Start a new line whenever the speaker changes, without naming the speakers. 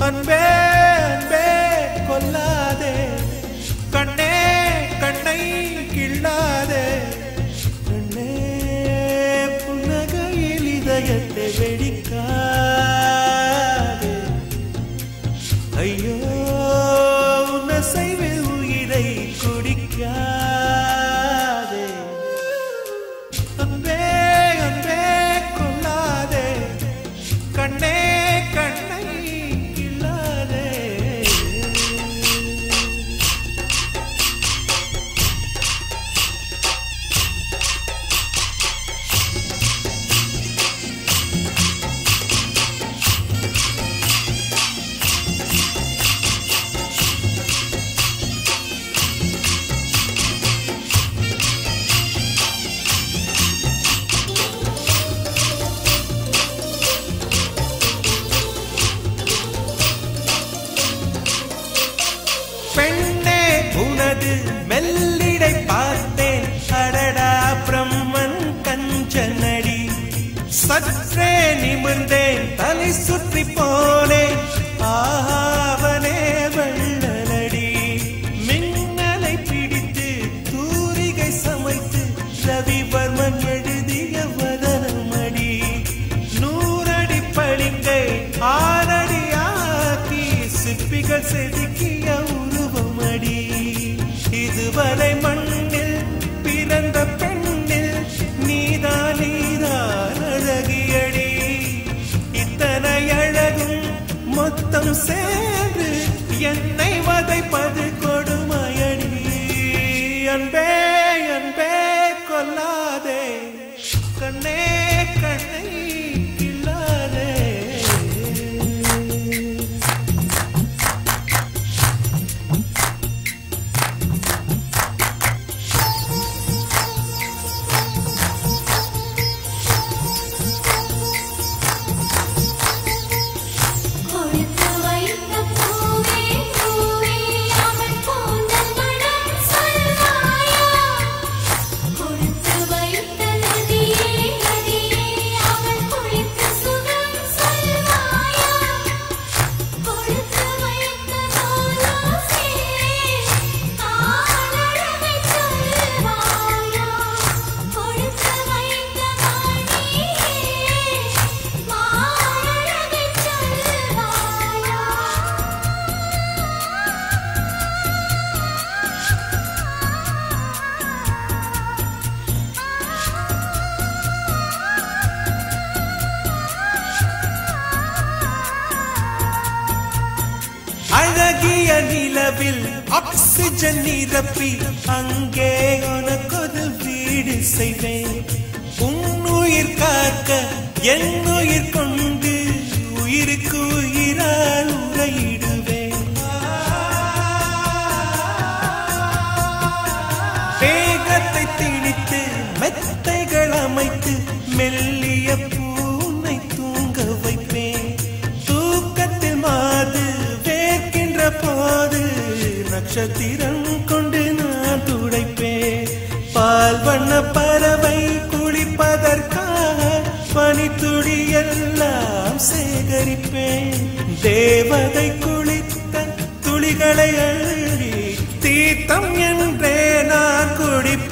அன்பே அன்பே கொல்லாதே கண்ணே கண்ணை கிள்ளாதே கண்ணே புன்னகையில் இதயத்தை வெடிக்காதே ஐயோ உன்னசைவில் உயிரை குடிக்காதே அன்பே அன்பே கொல்லாதே கண்ணே கண்ணை கிள்ளாதே பெண்ணே உனது மெல்லிடை பார்த்தேன் அடடா பிரம்மன் கஞ்சனடி சற்றே நிமிர்ந்தேன் தலை சுற்றி போனேன் ஆவனே வெள்ளனடி மின்னலை பிடித்து தூரிகை சமைத்து ரவிவர்மன் எழுதிய வதனமடி 100 அடி பளிங்கை 6 அடி ஆக்கி சிற்பிகள் செதுக்கிய உருவமடி இதுவரை மண்ணில் பிறந்த பெண்ணில் நீதான் நீதான் அழகியடி இத்தனை அழகும் மொத்தம் சேர்ந்து என்னை வதைப்பது கொடுமையடி அன்பே அன்பே கொல்லாதே கண்ணே கண்ணை கிள்ளாதே அழகிய நிலவில் ஆக்சிஜன் நிரப்பி அங்கே உனக்கொரு வீடு செய்வேன் உன்னுயிர் காக்க என் உயிர் கொண்டு உயிருக்கு உயிரால் உரையிடுவேன் வேகத்தை திணித்து மெத்தைகள் அமைத்து மெல்லிய பூனை தூங்க வைப்பேன் தூக்கத்தில் மாது போது நட்சத்திரம் கொண்டு நான் துடைப்பேன் பால் வண்ண பறவை குளிப்பதற்காக பனித்துளி எல்லாம் சேகரிப்பேன் தேவதை குளித்த துளிகளை அள்ளி தீர்த்தம் என்றே நான் குடிப்பேன்